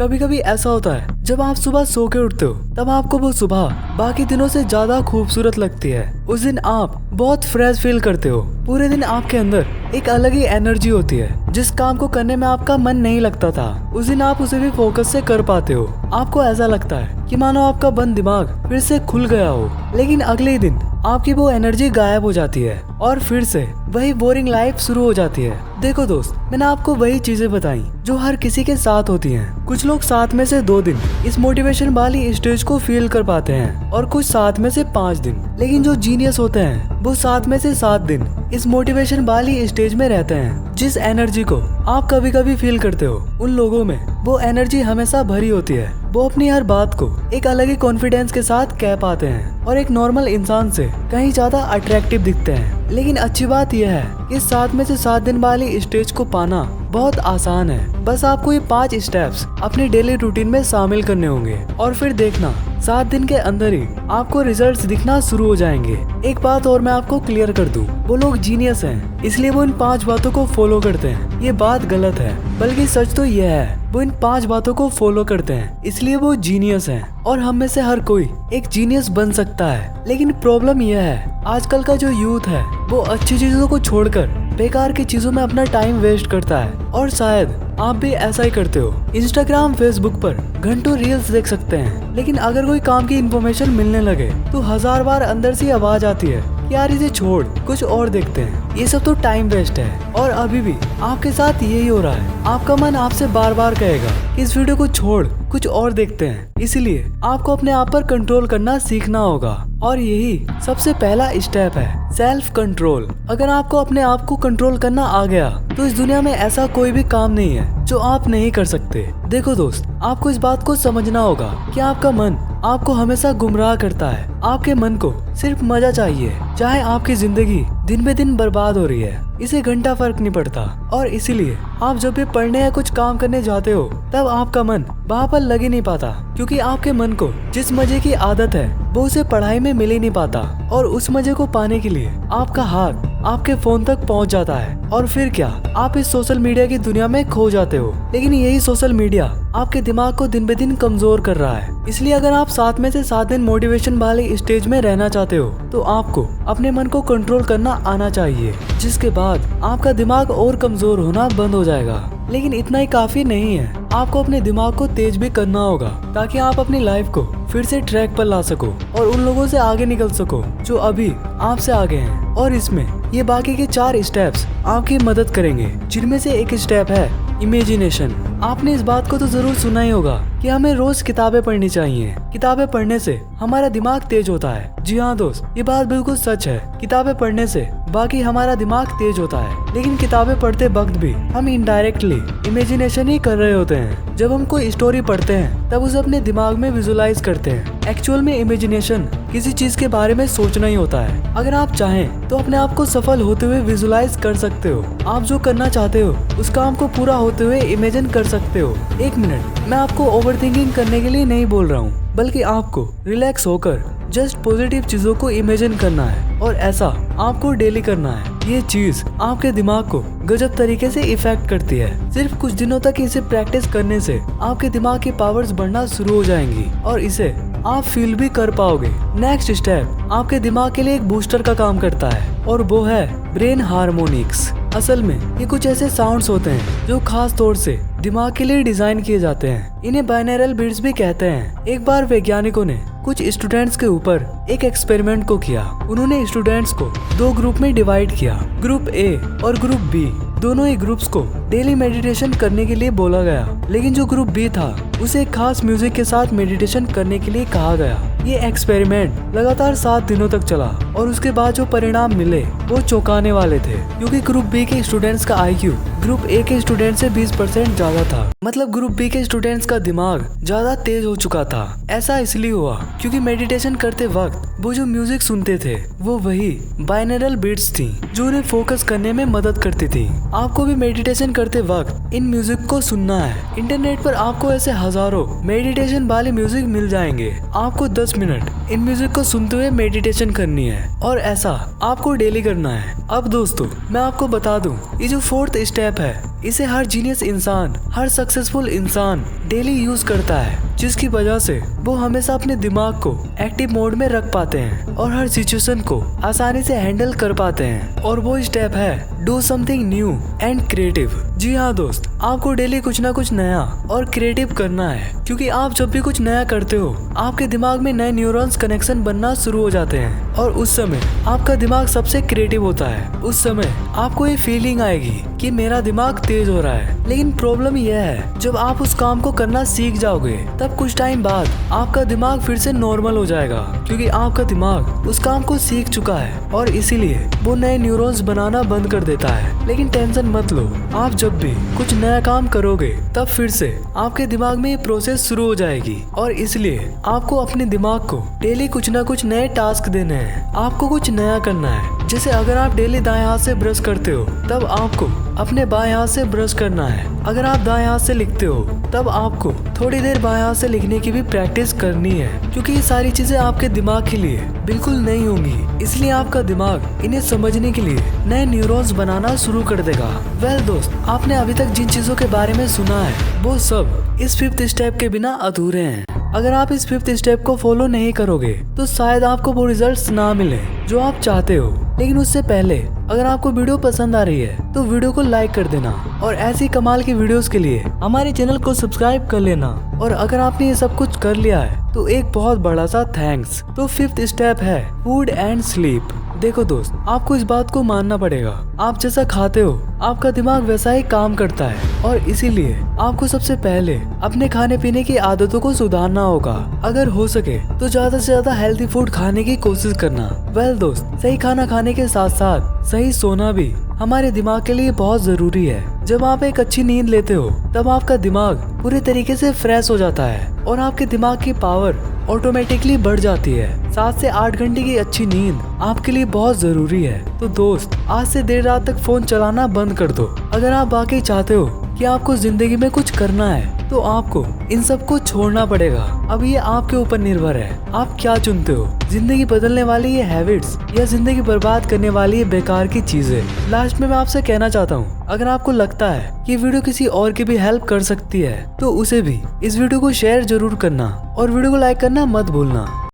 कभी कभी ऐसा होता है जब आप सुबह सो के उठते हो तब आपको वो सुबह बाकी दिनों से ज्यादा खूबसूरत लगती है। उस दिन आप बहुत फ्रेश फील करते हो। पूरे दिन आपके अंदर एक अलग ही एनर्जी होती है। जिस काम को करने में आपका मन नहीं लगता था उस दिन आप उसे भी फोकस से कर पाते हो। आपको ऐसा लगता है कि मानो आपका बंद दिमाग फिर से खुल गया हो। लेकिन अगले ही दिन आपकी वो एनर्जी गायब हो जाती है और फिर से वही बोरिंग लाइफ शुरू हो जाती है। देखो दोस्त, मैंने आपको वही चीजें बताई जो हर किसी के साथ होती हैं। कुछ लोग 7 में से 2 दिन इस मोटिवेशन वाली स्टेज को फील कर पाते हैं और कुछ 7 में से 5 दिन। लेकिन जो जीनियस होते हैं वो 7 में से 7 दिन इस मोटिवेशन वाली स्टेज में रहते हैं। जिस एनर्जी को आप कभी कभी फील करते हो उन लोगों में वो एनर्जी हमेशा भरी होती है। वो अपनी हर बात को एक अलग ही कॉन्फिडेंस के साथ कह पाते हैं और एक नॉर्मल इंसान से कहीं ज्यादा अट्रैक्टिव दिखते हैं। लेकिन अच्छी बात यह है कि 7 में से 7 दिन वाली स्टेज को पाना बहुत आसान है। बस आपको ये 5 स्टेप्स अपनी डेली रूटीन में शामिल करने होंगे और फिर देखना 7 दिन के अंदर ही आपको रिजल्ट्स दिखना शुरू हो जाएंगे। एक बात और मैं आपको क्लियर कर दूं, वो लोग जीनियस हैं इसलिए वो इन 5 बातों को फॉलो करते हैं। ये बात गलत है, बल्कि सच तो यह है वो इन 5 बातों को फॉलो करते हैं इसलिए वो जीनियस हैं। और हम में से हर कोई एक जीनियस बन सकता है। लेकिन प्रॉब्लम यह है आजकल का जो यूथ है वो अच्छी चीजों को छोड़कर बेकार की चीजों में अपना टाइम वेस्ट करता है। और शायद आप भी ऐसा ही करते हो। इंस्टाग्राम, फेसबुक पर घंटों रील्स देख सकते हैं, लेकिन अगर कोई काम की इन्फॉर्मेशन मिलने लगे तो 1000 बार अंदर से आवाज आती है कि यार इसे छोड़, कुछ और देखते हैं। ये सब तो टाइम वेस्ट है। और अभी भी आपके साथ यही हो रहा है। आपका मन आपसे बार बार कहेगा कि इस वीडियो को छोड़, कुछ और देखते हैं। इसलिए आपको अपने आप पर कंट्रोल करना सीखना होगा और यही सबसे पहला स्टेप है, सेल्फ कंट्रोल। अगर आपको अपने आप को कंट्रोल करना आ गया तो इस दुनिया में ऐसा कोई भी काम नहीं है जो आप नहीं कर सकते। देखो दोस्त, आपको इस बात को समझना होगा कि आपका मन आपको हमेशा गुमराह करता है। आपके मन को सिर्फ मजा चाहिए, चाहे आपकी जिंदगी दिन पे दिन बर्बाद हो रही है, इसे घंटा फर्क नहीं पड़ता। और इसीलिए आप जब भी पढ़ने या कुछ काम करने जाते हो तब आपका मन वहाँ पर लग ही नहीं पाता, क्योंकि आपके मन को जिस मजे की आदत है वो उसे पढ़ाई में मिल ही नहीं पाता। और उस मजे को पाने के लिए आपका हाथ आपके फोन तक पहुंच जाता है और फिर क्या, आप इस सोशल मीडिया की दुनिया में खो जाते हो। लेकिन यही सोशल मीडिया आपके दिमाग को दिन पे दिन कमजोर कर रहा है। इसलिए अगर आप 7 में से 7 दिन मोटिवेशन वाली स्टेज में रहना चाहते हो तो आपको अपने मन को कंट्रोल करना आना चाहिए, जिसके बाद आपका दिमाग और कमजोर होना बंद हो जाएगा। लेकिन इतना ही काफी नहीं है, आपको अपने दिमाग को तेज भी करना होगा ताकि आप अपनी लाइफ को फिर से ट्रैक पर ला सको और उन लोगों से आगे निकल सको जो अभी आपसे आगे हैं। और इसमें ये बाकी के 4 स्टेप्स आपकी मदद करेंगे, जिनमें से एक स्टेप है इमेजिनेशन। आपने इस बात को तो जरूर सुना ही होगा कि हमें रोज किताबें पढ़नी चाहिए। किताबें पढ़ने से हमारा दिमाग तेज होता है। जी हाँ दोस्त, ये बात बिल्कुल सच है। किताबें पढ़ने से बाकी हमारा दिमाग तेज होता है, लेकिन किताबें पढ़ते वक्त भी हम इनडायरेक्टली इमेजिनेशन ही कर रहे होते हैं। जब हम कोई स्टोरी पढ़ते हैं तब उसे अपने दिमाग में विजुलाइज करते हैं। एक्चुअल में इमेजिनेशन किसी चीज के बारे में सोचना ही होता है। अगर आप चाहें तो अपने आप को सफल होते हुए विजुलाइज कर सकते हो। आप जो करना चाहते हो उस काम को पूरा होते हुए इमेजिन कर सकते हो। एक मिनट, मैं आपको ओवर थिंकिंग करने के लिए नहीं बोल रहा हूँ, बल्कि आपको रिलैक्स होकर जस्ट पॉजिटिव चीजों को इमेजिन करना है और ऐसा आपको डेली करना है। ये चीज आपके दिमाग को गजब तरीके से इफेक्ट करती है। सिर्फ कुछ दिनों तक इसे प्रैक्टिस करने से आपके दिमाग की पावर्स बढ़ना शुरू हो जाएंगी और इसे आप फील भी कर पाओगे। नेक्स्ट स्टेप आपके दिमाग के लिए एक बूस्टर का काम करता है और वो है ब्रेन हार्मोनिक्स। असल में ये कुछ ऐसे साउंड्स होते हैं जो खास तौर से दिमाग के लिए डिजाइन किए जाते हैं। इन्हें बाइनरल बीट्स भी कहते हैं। एक बार वैज्ञानिकों ने कुछ स्टूडेंट्स के ऊपर एक एक्सपेरिमेंट को किया। उन्होंने स्टूडेंट्स को 2 ग्रुप में डिवाइड किया, ग्रुप ए और ग्रुप बी। दोनों ही ग्रुप्स को डेली मेडिटेशन करने के लिए बोला गया, लेकिन जो ग्रुप बी था उसे एक खास म्यूजिक के साथ मेडिटेशन करने के लिए कहा गया। ये एक्सपेरिमेंट लगातार 7 दिनों तक चला और उसके बाद जो परिणाम मिले वो चौंकाने वाले थे, क्योंकि ग्रुप बी के स्टूडेंट्स का IQ ग्रुप ए के स्टूडेंट से 20% ज्यादा था। मतलब ग्रुप बी के स्टूडेंट्स का दिमाग ज्यादा तेज हो चुका था। ऐसा इसलिए हुआ क्योंकि मेडिटेशन करते वक्त वो जो म्यूजिक सुनते थे वो वही बाइनरल बीट्स थी जो उन्हें फोकस करने में मदद करती थी। आपको भी मेडिटेशन करते वक्त इन म्यूजिक को सुनना है। इंटरनेट पर आपको ऐसे हजारों मेडिटेशन वाले म्यूजिक मिल जाएंगे। आपको 10 मिनट इन म्यूजिक को सुनते हुए मेडिटेशन करनी है और ऐसा आपको डेली करना है। अब दोस्तों मैं आपको बता दूं, ये जो 4th स्टेप है इसे हर जीनियस इंसान, हर सक्सेसफुल इंसान डेली यूज करता है, जिसकी वजह से वो हमेशा अपने दिमाग को एक्टिव मोड में रख पाते हैं और हर सिचुएशन को आसानी से हैंडल कर पाते हैं। और वो स्टेप है do something new and creative. जी हाँ दोस्त, आपको डेली कुछ ना कुछ नया और क्रिएटिव करना है, क्योंकि आप जब भी कुछ नया करते हो आपके दिमाग में नए न्यूरॉन्स कनेक्शन बनना शुरू हो जाते हैं और उस समय आपका दिमाग सबसे क्रिएटिव होता है। उस समय आपको ये फीलिंग आएगी कि मेरा दिमाग तेज हो रहा है। लेकिन प्रॉब्लम यह है, जब आप उस काम को करना सीख जाओगे तब कुछ टाइम बाद आपका दिमाग फिर से नॉर्मल हो जाएगा, क्योंकि आपका दिमाग उस काम को सीख चुका है और इसीलिए वो नए न्यूरॉन्स बनाना बंद कर देता है। लेकिन टेंशन मत लो, आप जब भी कुछ नया काम करोगे तब फिर से आपके दिमाग में ये प्रोसेस शुरू हो जाएगी और इसलिए आपको अपने दिमाग को डेली कुछ ना कुछ नए टास्क देने हैं। आपको कुछ नया करना है। जैसे अगर आप डेली दाएं हाथ से ब्रश करते हो तब आपको अपने बाएं हाथ से ब्रश करना है। अगर आप दाएं हाथ से लिखते हो तब आपको थोड़ी देर बाएं हाथ से लिखने की भी प्रैक्टिस करनी है, क्योंकि ये सारी चीजें आपके दिमाग के लिए बिल्कुल नई होंगी। इसलिए आपका दिमाग इन्हें समझने के लिए नए न्यूरॉन्स बनाना शुरू कर देगा। वेल दोस्त, आपने अभी तक जिन चीजों के बारे में सुना है वो सब इस 5th स्टेप के बिना अधूरे हैं। अगर आप इस 5th स्टेप को फॉलो नहीं करोगे तो शायद आपको वो रिजल्ट्स ना मिले जो आप चाहते हो। लेकिन उससे पहले अगर आपको वीडियो पसंद आ रही है तो वीडियो को लाइक कर देना और ऐसी कमाल की वीडियोस के लिए हमारे चैनल को सब्सक्राइब कर लेना। और अगर आपने ये सब कुछ कर लिया है तो एक बहुत बड़ा सा थैंक्स। तो 5th स्टेप है फूड एंड स्लीप। देखो दोस्त, आपको इस बात को मानना पड़ेगा, आप जैसा खाते हो आपका दिमाग वैसा ही काम करता है और इसीलिए आपको सबसे पहले अपने खाने पीने की आदतों को सुधारना होगा। अगर हो सके तो ज्यादा से ज्यादा हेल्थी फूड खाने की कोशिश करना। वेल दोस्त, सही खाना खाने के साथ साथ सही सोना भी हमारे दिमाग के लिए बहुत जरूरी है। जब आप एक अच्छी नींद लेते हो तब आपका दिमाग पूरे तरीके से फ्रेश हो जाता है और आपके दिमाग की पावर ऑटोमेटिकली बढ़ जाती है। 7 से 8 घंटे की अच्छी नींद आपके लिए बहुत जरूरी है। तो दोस्त, आज से देर रात तक फोन चलाना बंद कर दो। अगर आप वाकई चाहते हो कि आपको जिंदगी में कुछ करना है तो आपको इन सब को छोड़ना पड़ेगा। अब ये आपके ऊपर निर्भर है, आप क्या चुनते हो, जिंदगी बदलने वाली ये हैबिट्स या जिंदगी बर्बाद करने वाली ये बेकार की चीजें। लास्ट में मैं आपसे कहना चाहता हूँ, अगर आपको लगता है कि वीडियो किसी और की भी हेल्प कर सकती है तो उसे भी इस वीडियो को शेयर जरूर करना और वीडियो को लाइक करना मत भूलना।